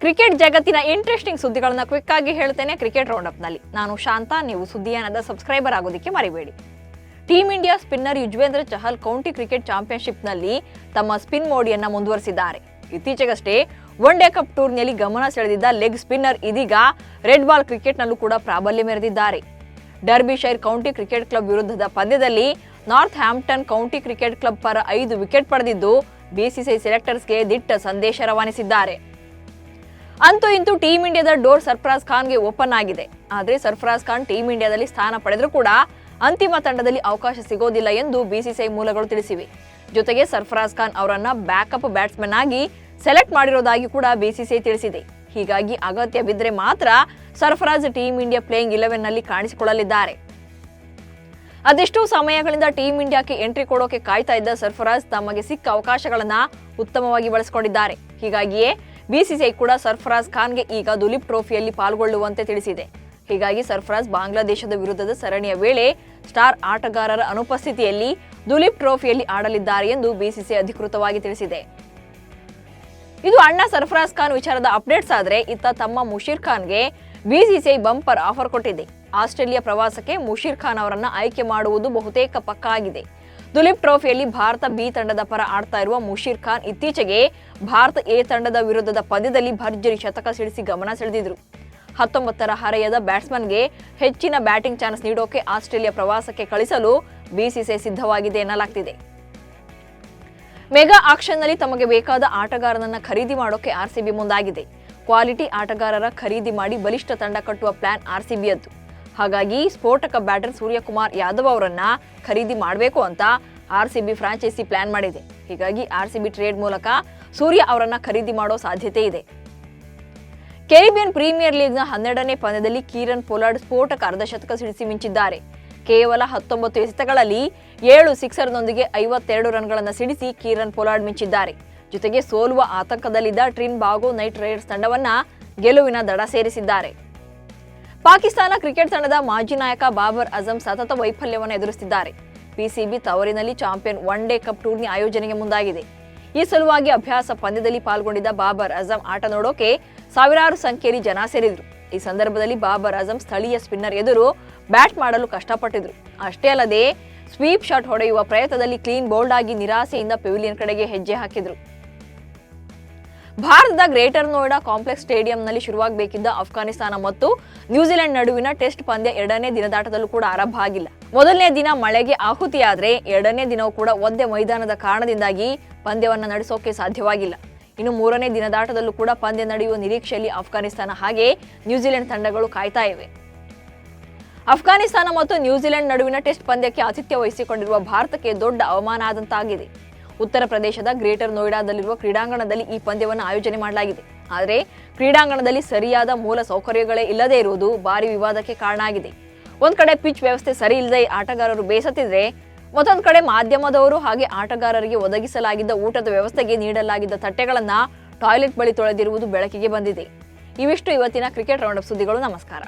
Cricket ಜಗತ್ತಿನ interesting ಸುದ್ದಿಗಳನ್ನು quick ಆಗಿ ಹೇಳ್ತೇನೆ ಕ್ರಿಕೆಟ್ ರೌಂಡ್ ಅಪ್ ನಲ್ಲಿ. ನಾನು ಶಾಂತ. ನೀವು ಸುದ್ದಿಯಾನದ ಸಬ್ಸ್ಕ್ರೈಬರ್ ಆಗೋದಕ್ಕೆ ಮರಿಬೇಡಿ. Team India spinner Yuzvendra Chahal county cricket championship ನಲ್ಲಿ ತಮ್ಮ ಸ್ಪಿನ್ ಮೋಡಿಯನ್ನ ಮುಂದುವರಿಸಿದ್ದಾರೆ. ಇತ್ತೀಚೆಗಷ್ಟೇ ಒನ್ ಡೇ ಕಪ್ ಟೂರ್ನಿಯಲ್ಲಿ ಗಮನ ಸೆಳೆದಿದ್ದ ಲೆಗ್ ಸ್ಪಿನ್ನರ್ ಇದೀಗ ರೆಡ್ ಬಾಲ್ ಕ್ರಿಕೆಟ್ ನಲ್ಲೂ ಕೂಡ ಪ್ರಾಬಲ್ಯ ಮೆರೆದಿದ್ದಾರೆ. ಡರ್ಬಿಶೈರ್ ಕೌಂಟಿ ಕ್ರಿಕೆಟ್ ಕ್ಲಬ್ ವಿರುದ್ಧದ ಪಂದ್ಯದಲ್ಲಿ north Hampton county cricket club ಪರ 5 ವಿಕೆಟ್ ಪಡೆದಿದ್ದು ಬಿಸಿಸಿಐ ಸೆಲೆಕ್ಟರ್ಸ್ಗೆ ದಿಟ್ಟ ಸಂದೇಶ ರವಾನಿಸಿದ್ದಾರೆ. ಅಂತೂ ಇಂತೂ ಟೀಮ್ ಇಂಡಿಯಾದ ಡೋರ್ ಸರ್ಫರಾಜ್ ಖಾನ್ಗೆ ಓಪನ್ ಆಗಿದೆ. ಆದರೆ ಸರ್ಫರಾಜ್ ಖಾನ್ ಟೀಮ್ ಇಂಡಿಯಾದಲ್ಲಿ ಸ್ಥಾನ ಪಡೆದರೂ ಕೂಡ ಅಂತಿಮ ತಂಡದಲ್ಲಿ ಅವಕಾಶ ಸಿಗೋದಿಲ್ಲ ಎಂದು ಬಿಸಿಸಿಐ ಮೂಲಗಳು ತಿಳಿಸಿವೆ. ಜೊತೆಗೆ ಸರ್ಫರಾಜ್ ಖಾನ್ ಅವರನ್ನ ಬ್ಯಾಕಪ್ ಬ್ಯಾಟ್ಸ್ಮನ್ ಆಗಿ ಸೆಲೆಕ್ಟ್ ಮಾಡಿರೋದಾಗಿ ಕೂಡ ಬಿಸಿಸಿಐ ತಿಳಿಸಿದೆ. ಹೀಗಾಗಿ ಅಗತ್ಯ ಬಿದ್ದರೆ ಮಾತ್ರ ಸರ್ಫರಾಜ್ ಟೀಮ್ ಇಂಡಿಯಾ ಪ್ಲೇಯಿಂಗ್ 11 ನಲ್ಲಿ ಕಾಣಿಸಿಕೊಳ್ಳಲಿದ್ದಾರೆ. ಅದೆಷ್ಟೋ ಸಮಯಗಳಿಂದ ಟೀಮ್ ಇಂಡಿಯಾಕ್ಕೆ ಎಂಟ್ರಿ ಕೊಡೋಕೆ ಕಾಯ್ತಾ ಇದ್ದ ಸರ್ಫರಾಜ್ ತಮಗೆ ಸಿಕ್ಕ ಅವಕಾಶಗಳನ್ನ ಉತ್ತಮವಾಗಿ ಬಳಸಿಕೊಂಡಿದ್ದಾರೆ. ಹೀಗಾಗಿಯೇ ಬಿಸಿಸಿಐ ಕೂಡ ಸರ್ಫರಾಜ್ ಖಾನ್ಗೆ ಈಗ ದುಲೀಪ್ ಟ್ರೋಫಿಯಲ್ಲಿ ಪಾಲ್ಗೊಳ್ಳುವಂತೆ ತಿಳಿಸಿದೆ. ಹೀಗಾಗಿ ಸರ್ಫರಾಜ್ ಬಾಂಗ್ಲಾದೇಶದ ವಿರುದ್ಧದ ಸರಣಿಯ ವೇಳೆ ಸ್ಟಾರ್ ಆಟಗಾರರ ಅನುಪಸ್ಥಿತಿಯಲ್ಲಿ ದುಲೀಪ್ ಟ್ರೋಫಿಯಲ್ಲಿ ಆಡಲಿದ್ದಾರೆ ಎಂದು ಬಿಸಿಸಿಐ ಅಧಿಕೃತವಾಗಿ ತಿಳಿಸಿದೆ. ಇದು ಅಣ್ಣ ಸರ್ಫರಾಜ್ ಖಾನ್ ವಿಚಾರದ ಅಪ್ಡೇಟ್ಸ್ ಆದರೆ, ಇತ್ತ ತಮ್ಮ ಮುಷೀರ್ ಖಾನ್ಗೆ ಬಿಸಿಸಿಐ ಬಂಪರ್ ಆಫರ್ ಕೊಟ್ಟಿದೆ. ಆಸ್ಟ್ರೇಲಿಯಾ ಪ್ರವಾಸಕ್ಕೆ ಮುಷೀರ್ ಖಾನ್ ಅವರನ್ನ ಆಯ್ಕೆ ಮಾಡುವುದು ಬಹುತೇಕ ಪಕ್ಕಾ ಆಗಿದೆ. ದುಲೀಪ್ ಟ್ರೋಫಿಯಲ್ಲಿ ಭಾರತ ಬಿ ತಂಡದ ಪರ ಆಡ್ತಾ ಇರುವ ಮುಷೀರ್ ಖಾನ್ ಇತ್ತೀಚೆಗೆ ಭಾರತ ಎ ತಂಡದ ವಿರುದ್ಧದ ಪಂದ್ಯದಲ್ಲಿ ಭರ್ಜರಿ ಶತಕ ಸಿಡಿಸಿ ಗಮನ ಸೆಳೆದಿದ್ರು. 19ರ ಹರೆಯದ ಬ್ಯಾಟ್ಸ್ಮನ್ಗೆ ಹೆಚ್ಚಿನ ಬ್ಯಾಟಿಂಗ್ ಚಾನ್ಸ್ ನೀಡೋಕೆ ಆಸ್ಟ್ರೇಲಿಯಾ ಪ್ರವಾಸಕ್ಕೆ ಕಳಿಸಲು ಬಿಸಿಸಿಐ ಸಿದ್ಧವಾಗಿದೆ ಎನ್ನಲಾಗ್ತಿದೆ. ಮೆಗಾ ಆಕ್ಷನ್ ನಲ್ಲಿ ತಮಗೆ ಬೇಕಾದ ಆಟಗಾರನನ್ನ ಖರೀದಿ ಮಾಡೋಕೆ ಆರ್ಸಿಬಿ ಮುಂದಾಗಿದೆ. ಕ್ವಾಲಿಟಿ ಆಟಗಾರರ ಖರೀದಿ ಮಾಡಿ ಬಲಿಷ್ಠ ತಂಡ ಕಟ್ಟುವ ಪ್ಲಾನ್ ಆರ್ಸಿಬಿಯದ್ದು. ಹಾಗಾಗಿ ಸ್ಫೋಟಕ ಬ್ಯಾಟರ್ ಸೂರ್ಯಕುಮಾರ್ ಯಾದವ್ ಅವರನ್ನ ಖರೀದಿ ಮಾಡಬೇಕು ಅಂತ ಆರ್ಸಿಬಿ ಫ್ರಾಂಚೈಸಿ ಪ್ಲಾನ್ ಮಾಡಿದೆ. ಹೀಗಾಗಿ ಆರ್ಸಿಬಿ ಟ್ರೇಡ್ ಮೂಲಕ ಸೂರ್ಯ ಅವರನ್ನ ಖರೀದಿ ಮಾಡೋ ಸಾಧ್ಯತೆ ಇದೆ. ಕೆರಿಬಿಯನ್ ಪ್ರೀಮಿಯರ್ ಲೀಗ್ನ 12ನೇ ಪಂದ್ಯದಲ್ಲಿ ಕೀರನ್ ಪೊಲಾರ್ಡ್ ಸ್ಫೋಟಕ ಅರ್ಧಶತಕ ಸಿಡಿಸಿ ಮಿಂಚಿದ್ದಾರೆ. ಕೇವಲ 19 ಎಸೆತಗಳಲ್ಲಿ 7 ಸಿಕ್ಸರ್ನೊಂದಿಗೆ 52 ರನ್ಗಳನ್ನು ಸಿಡಿಸಿ ಕೀರನ್ ಪೊಲಾರ್ಡ್ ಮಿಂಚಿದ್ದಾರೆ. ಜೊತೆಗೆ ಸೋಲುವ ಆತಂಕದಲ್ಲಿದ್ದ ಟ್ರಿನ್ಬಾಗೋ ನೈಟ್ ರೈಡರ್ಸ್ ತಂಡವನ್ನ ಗೆಲುವಿನ ದಡ ಸೇರಿಸಿದ್ದಾರೆ. ಪಾಕಿಸ್ತಾನ ಕ್ರಿಕೆಟ್ ತಂಡದ ಮಾಜಿ ನಾಯಕ ಬಾಬರ್ ಅಜಂ ಸತತ ವೈಫಲ್ಯವನ್ನು ಎದುರಿಸುತ್ತಿದ್ದಾರೆ. ಪಿಸಿಬಿ ತವರಿನಲ್ಲಿ ಚಾಂಪಿಯನ್ ಒನ್ ಡೇ ಕಪ್ ಟೂರ್ನಿ ಆಯೋಜನೆಗೆ ಮುಂದಾಗಿದೆ. ಈ ಸಲುವಾಗಿ ಅಭ್ಯಾಸ ಪಂದ್ಯದಲ್ಲಿ ಪಾಲ್ಗೊಂಡಿದ್ದ ಬಾಬರ್ ಅಜಂ ಆಟ ನೋಡೋಕೆ ಸಾವಿರಾರು ಸಂಖ್ಯೆಯಲ್ಲಿ ಜನ ಸೇರಿದ್ರು. ಈ ಸಂದರ್ಭದಲ್ಲಿ ಬಾಬರ್ ಅಜಂ ಸ್ಥಳೀಯ ಸ್ಪಿನ್ನರ್ ಎದುರು ಬ್ಯಾಟ್ ಮಾಡಲು ಕಷ್ಟಪಟ್ಟಿದ್ರು. ಅಷ್ಟೇ ಅಲ್ಲದೆ ಸ್ವೀಪ್ ಶಾಟ್ ಹೊಡೆಯುವ ಪ್ರಯತ್ನದಲ್ಲಿ ಕ್ಲೀನ್ ಬೌಲ್ಡ್ ಆಗಿ ನಿರಾಸೆಯಿಂದ ಪೆವಿಲಿಯನ್ ಕಡೆಗೆ ಹೆಜ್ಜೆ ಹಾಕಿದ್ರು. ಭಾರತದ ಗ್ರೇಟರ್ ನೋಯ್ಡಾ ಕಾಂಪ್ಲೆಕ್ಸ್ ಸ್ಟೇಡಿಯಂನಲ್ಲಿ ಶುರುವಾಗಬೇಕಿದ್ದ ಅಫ್ಘಾನಿಸ್ತಾನ ಮತ್ತು ನ್ಯೂಜಿಲೆಂಡ್ ನಡುವಿನ ಟೆಸ್ಟ್ ಪಂದ್ಯ 2ನೇ ದಿನದಾಟದಲ್ಲೂ ಕೂಡ ಆರಂಭ ಆಗಿಲ್ಲ. ಮೊದಲನೇ ದಿನ ಮಳೆಗೆ ಆಹುತಿಯಾದ್ರೆ 2ನೇ ದಿನವೂ ಕೂಡ ಒದ್ದೆ ಮೈದಾನದ ಕಾರಣದಿಂದಾಗಿ ಪಂದ್ಯವನ್ನ ನಡೆಸೋಕೆ ಸಾಧ್ಯವಾಗಿಲ್ಲ. ಇನ್ನು 3ನೇ ದಿನದಾಟದಲ್ಲೂ ಕೂಡ ಪಂದ್ಯ ನಡೆಯುವ ನಿರೀಕ್ಷೆಯಲ್ಲಿ ಅಫ್ಘಾನಿಸ್ತಾನ ಹಾಗೆ ನ್ಯೂಜಿಲೆಂಡ್ ತಂಡಗಳು ಕಾಯ್ತಾ ಇವೆ. ಅಫ್ಘಾನಿಸ್ತಾನ ಮತ್ತು ನ್ಯೂಜಿಲೆಂಡ್ ನಡುವಿನ ಟೆಸ್ಟ್ ಪಂದ್ಯಕ್ಕೆ ಆತಿಥ್ಯ ವಹಿಸಿಕೊಂಡಿರುವ ಭಾರತಕ್ಕೆ ದೊಡ್ಡ ಅವಮಾನ ಆದಂತಾಗಿದೆ. ಉತ್ತರ ಪ್ರದೇಶದ ಗ್ರೇಟರ್ ನೋಯ್ಡಾದಲ್ಲಿರುವ ಕ್ರೀಡಾಂಗಣದಲ್ಲಿ ಈ ಪಂದ್ಯವನ್ನು ಆಯೋಜನೆ ಮಾಡಲಾಗಿದೆ. ಆದರೆ ಕ್ರೀಡಾಂಗಣದಲ್ಲಿ ಸರಿಯಾದ ಮೂಲ ಸೌಕರ್ಯಗಳೇ ಇಲ್ಲದೇ ಇರುವುದು ಭಾರಿ ವಿವಾದಕ್ಕೆ ಕಾರಣ ಆಗಿದೆ. ಒಂದ್ ಕಡೆ ಪಿಚ್ ವ್ಯವಸ್ಥೆ ಸರಿ ಇಲ್ಲದೆ ಆಟಗಾರರು ಬೇಸತ್ತಿದ್ರೆ, ಮತ್ತೊಂದು ಕಡೆ ಮಾಧ್ಯಮದವರು ಹಾಗೆ ಆಟಗಾರರಿಗೆ ಒದಗಿಸಲಾಗಿದ್ದ ಊಟದ ವ್ಯವಸ್ಥೆಗೆ ನೀಡಲಾಗಿದ್ದ ತಟ್ಟೆಗಳನ್ನ ಟಾಯ್ಲೆಟ್ ಬಳಿ ತೊಳೆದಿರುವುದು ಬೆಳಕಿಗೆ ಬಂದಿದೆ. ಇವಿಷ್ಟು ಇವತ್ತಿನ ಕ್ರಿಕೆಟ್ ರೌಂಡ್ ಅಪ್ ಸುದ್ದಿಗಳು. ನಮಸ್ಕಾರ.